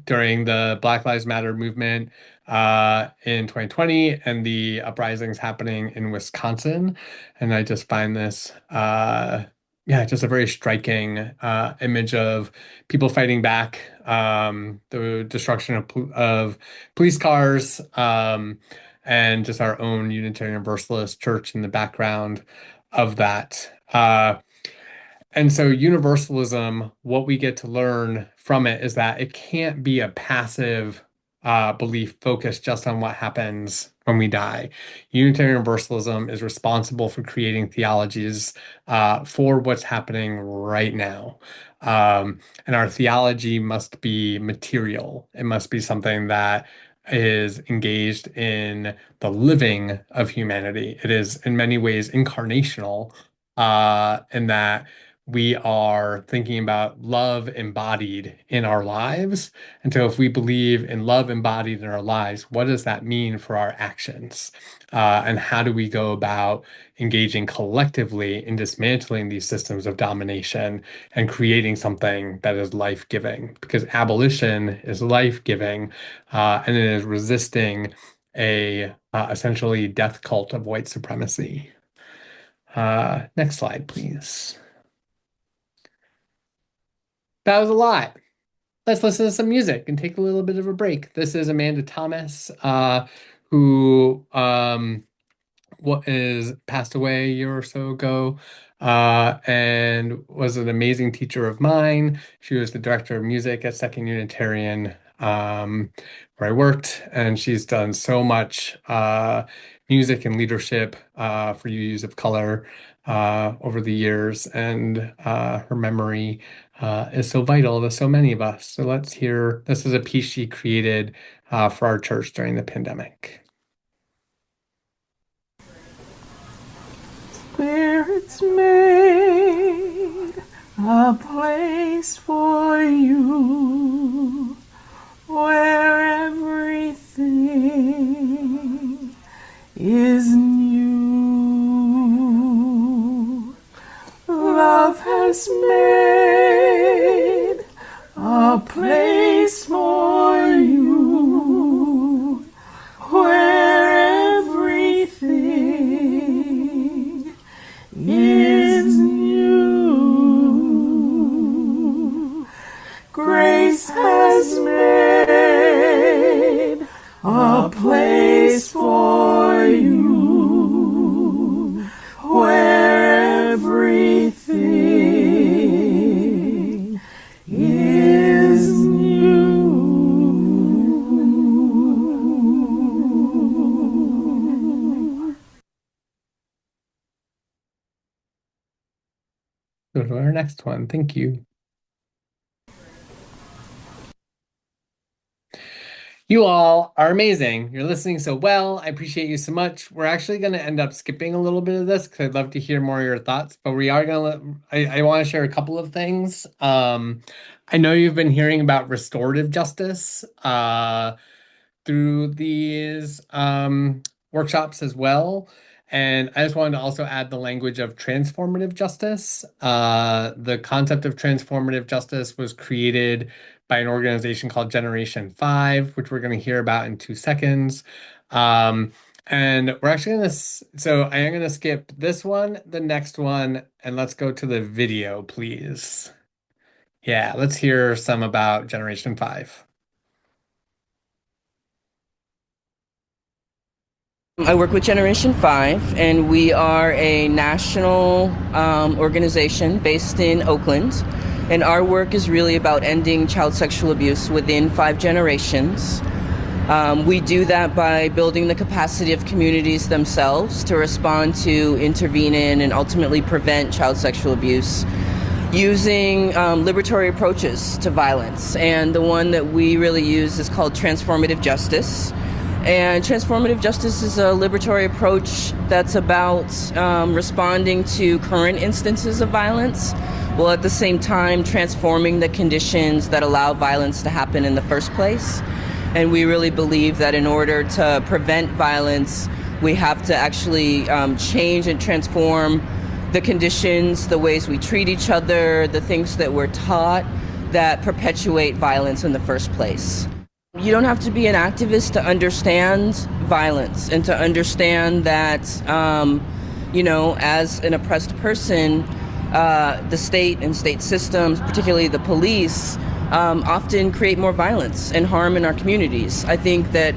during the Black Lives Matter movement in 2020 and the uprisings happening in Wisconsin. And I just find this, yeah, just a very striking image of people fighting back, the destruction of police cars, and just our own Unitarian Universalist church in the background of that. And so universalism, what we get to learn from it is that it can't be a passive belief focused just on what happens when we die. Unitarian Universalism is responsible for creating theologies for what's happening right now. And our theology must be material. It must be something that is engaged in the living of humanity. It is in many ways incarnational in that we are thinking about love embodied in our lives. And so, if we believe in love embodied in our lives, what does that mean for our actions? And how do we go about engaging collectively in dismantling these systems of domination and creating something that is life-giving? Because abolition is life-giving, and it is resisting a essentially death cult of white supremacy. Next slide, please. That was a lot. Let's listen to some music and take a little bit of a break. This is Amanda Thomas, who what is passed away a year or so ago. and was an amazing teacher of mine. She was the director of music at Second Unitarian, where I worked, and she's done so much music and leadership for youth of color over the years, and her memory is so vital to so many of us. So let's hear, this is a piece she created for our church during the pandemic. Spirit's made a place for you where everything is new. Love has made a place for you where everything is new. Grace has made a place for you where everything is new. Go to our next one. Thank you. You all are amazing. You're listening so well. I appreciate you so much. We're actually going to end up skipping a little bit of this because I'd love to hear more of your thoughts, but we are going to, I want to share a couple of things. I know you've been hearing about restorative justice through these workshops as well. And I just wanted to also add the language of transformative justice. The concept of transformative justice was created by an organization called Generation 5, which we're going to hear about in 2 seconds. And we're actually going to, so I am going to skip this one, the next one, and let's go to the video, please. Yeah, let's hear some about Generation 5. I work with Generation 5, and we are a national organization based in Oakland. And our work is really about ending child sexual abuse within 5 generations. We do that by building the capacity of communities themselves to respond to, intervene in, and ultimately prevent child sexual abuse using liberatory approaches to violence. And the one that we really use is called transformative justice. And transformative justice is a liberatory approach that's about responding to current instances of violence, while at the same time transforming the conditions that allow violence to happen in the first place. And we really believe that in order to prevent violence, we have to actually change and transform the conditions, the ways we treat each other, the things that we're taught that perpetuate violence in the first place. You don't have to be an activist to understand violence and to understand that, as an oppressed person, the state and state systems, particularly the police, often create more violence and harm in our communities. I think that,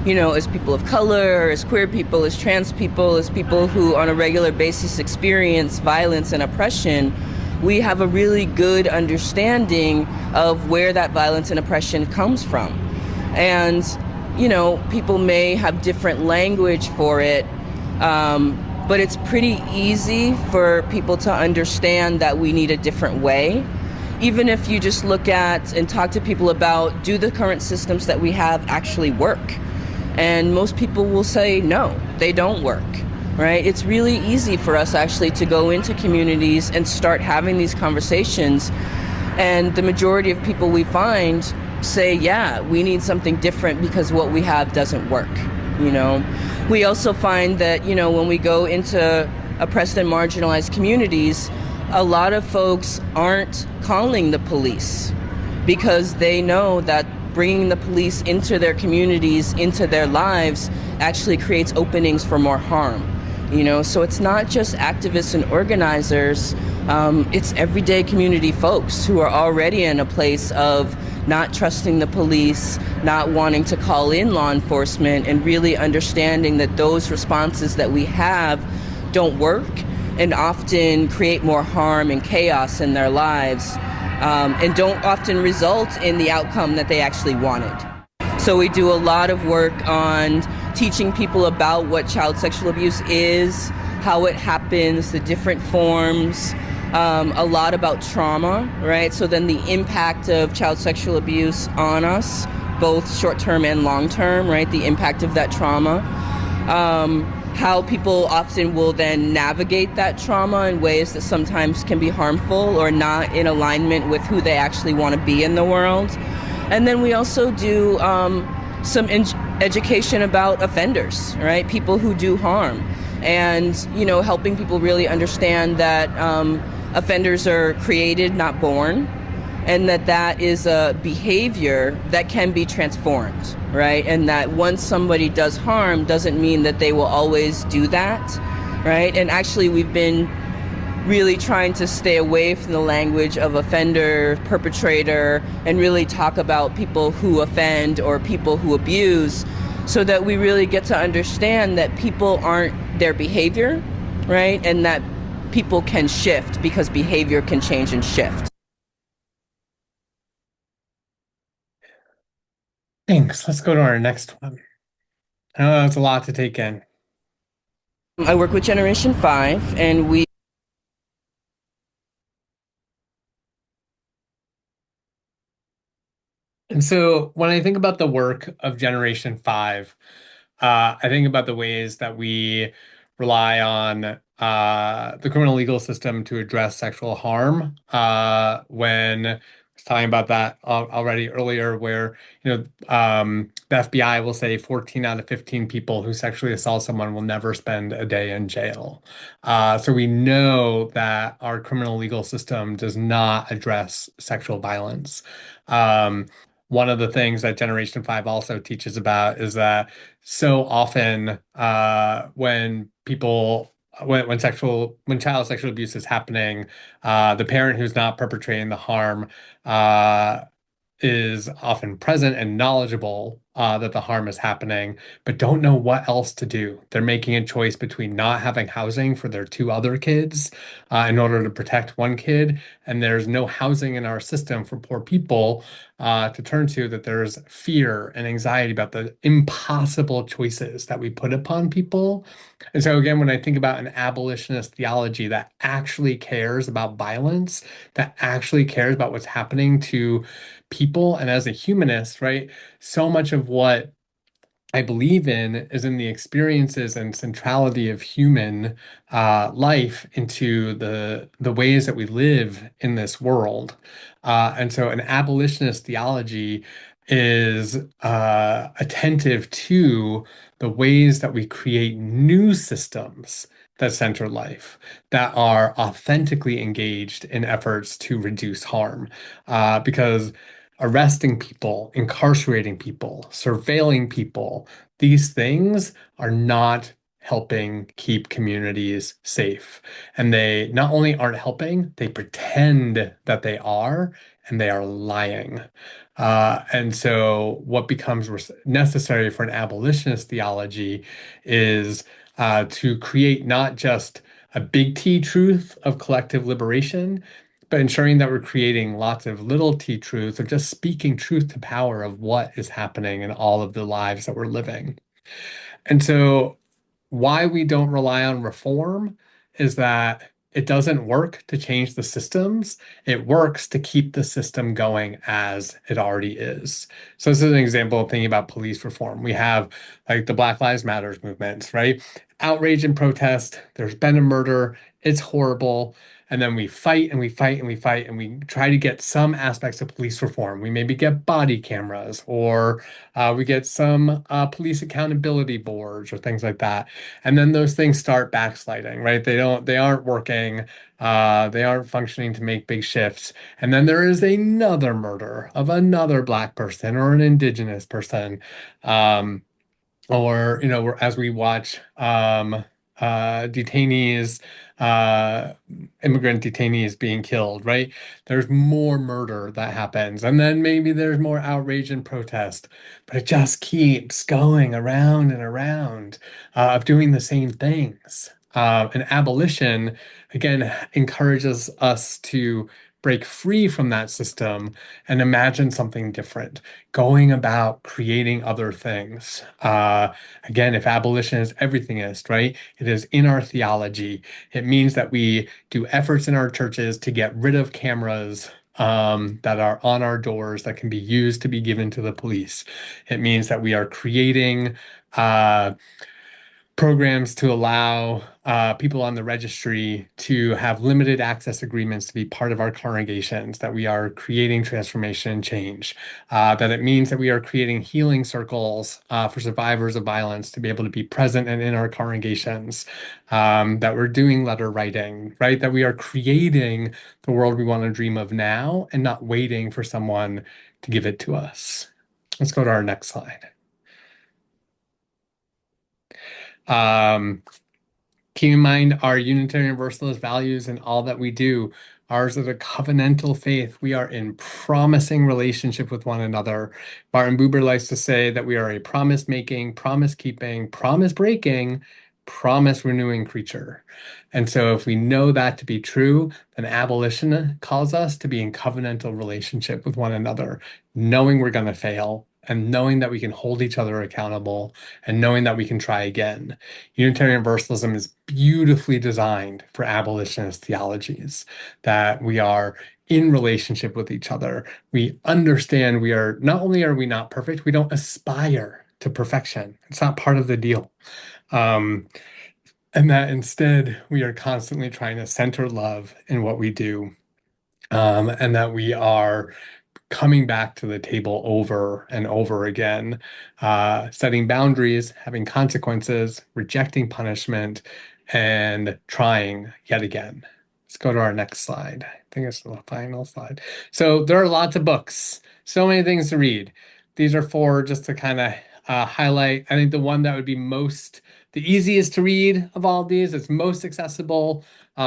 as people of color, as queer people, as trans people, as people who on a regular basis experience violence and oppression, we have a really good understanding of where that violence and oppression comes from. And, people may have different language for it, but it's pretty easy for people to understand that we need a different way. Even if you just look at and talk to people about, do the current systems that we have actually work? And most people will say, no, they don't work, right? It's really easy for us actually to go into communities and start having these conversations. And the majority of people we find say, yeah, we need something different because what we have doesn't work, We also find that, when we go into oppressed and marginalized communities, a lot of folks aren't calling the police because they know that bringing the police into their communities, into their lives, actually creates openings for more harm. So it's not just activists and organizers, it's everyday community folks who are already in a place of not trusting the police, not wanting to call in law enforcement, and really understanding that those responses that we have don't work, and often create more harm and chaos in their lives, and don't often result in the outcome that they actually wanted. So we do a lot of work on teaching people about what child sexual abuse is, how it happens, the different forms, a lot about trauma, right? So then the impact of child sexual abuse on us, both short-term and long-term, right? The impact of that trauma. How people often will then navigate that trauma in ways that sometimes can be harmful or not in alignment with who they actually want to be in the world. And then we also do some education about offenders, right? People who do harm, and helping people really understand that offenders are created, not born, and that is a behavior that can be transformed, right? And that once somebody does harm doesn't mean that they will always do that, right? And actually we've been really trying to stay away from the language of offender, perpetrator, and really talk about people who offend or people who abuse, so that we really get to understand that people aren't their behavior, right? And that people can shift because behavior can change and shift. Thanks. Let's go to our next one. I know that's a lot to take in. I work with Generation 5, and we And so when I think about the work of Generation 5, I think about the ways that we rely on the criminal legal system to address sexual harm. When I was talking about that already earlier, where the FBI will say 14 out of 15 people who sexually assault someone will never spend a day in jail. So we know that our criminal legal system does not address sexual violence. One of the things that Generation 5 also teaches about is that so often when child sexual abuse is happening, the parent who's not perpetrating the harm is often present and knowledgeable that the harm is happening, but don't know what else to do. They're making a choice between not having housing for their two other kids in order to protect one kid, and there's no housing in our system for poor people to turn to, that there's fear and anxiety about the impossible choices that we put upon people. And so again, when I think about an abolitionist theology that actually cares about violence, that actually cares about what's happening to people, and as a humanist, right, so much of what I believe in is in the experiences and centrality of human life into the ways that we live in this world. And so an abolitionist theology is attentive to the ways that we create new systems that center life, that are authentically engaged in efforts to reduce harm. Because arresting people, incarcerating people, surveilling people, these things are not helping keep communities safe. And they not only aren't helping, they pretend that they are, and they are lying. And so what becomes necessary for an abolitionist theology is to create not just a big T truth of collective liberation, but ensuring that we're creating lots of little T truths of just speaking truth to power of what is happening in all of the lives that we're living. And so why we don't rely on reform is that it doesn't work to change the systems. It works to keep the system going as it already is. So this is an example of thinking about police reform. We have like the Black Lives Matters movements, right? Outrage and protest. There's been a murder. It's horrible. And then we fight and we fight and we fight and we try to get some aspects of police reform. We maybe get body cameras, or we get some police accountability boards or things like that. And then those things start backsliding, right? They aren't working. They aren't functioning to make big shifts. And then there is another murder of another Black person or an Indigenous person. Or, as we watch detainees, immigrant detainees being killed, right? There's more murder that happens. And then maybe there's more outrage and protest, but it just keeps going around and around of doing the same things. And abolition, again, encourages us to break free from that system and imagine something different, going about creating other things. Again, if abolition is everythingist, right? It is in our theology. It means that we do efforts in our churches to get rid of cameras that are on our doors that can be used to be given to the police. It means that we are creating programs to allow people on the registry to have limited access agreements to be part of our congregations, that we are creating transformation and change, that it means that we are creating healing circles for survivors of violence to be able to be present and in our congregations, that we're doing letter writing, right? That we are creating the world we want to dream of now and not waiting for someone to give it to us. Let's go to our next slide. Keep in mind our Unitarian Universalist values in all that we do. Ours is a covenantal faith. We are in promising relationship with one another. Martin Buber likes to say that we are a promise-making, promise-keeping, promise-breaking, promise-renewing creature. And so if we know that to be true, then abolition calls us to be in covenantal relationship with one another, knowing we're going to fail, and knowing that we can hold each other accountable, and knowing that we can try again. Unitarian Universalism is beautifully designed for abolitionist theologies, that we are in relationship with each other. We understand we are, not only are we not perfect, we don't aspire to perfection. It's not part of the deal. And that instead we are constantly trying to center love in what we do. And that we are coming back to the table over and over again, setting boundaries, having consequences, rejecting punishment, and trying yet again. Let's go to our next slide. I think it's the final slide. So there are lots of books, so many things to read. These are four just to kind of highlight. I think the one that would be the easiest to read of all of these, it's most accessible,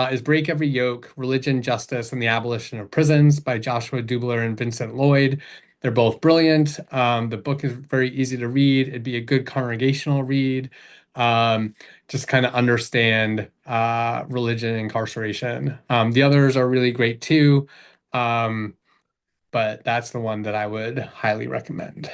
is Break Every Yoke, Religion, Justice, and the Abolition of Prisons by Joshua Dubler and Vincent Lloyd. They're both brilliant. The book is very easy to read. It'd be a good congregational read. Just kind of understand religion and incarceration. The others are really great too, but that's the one that I would highly recommend.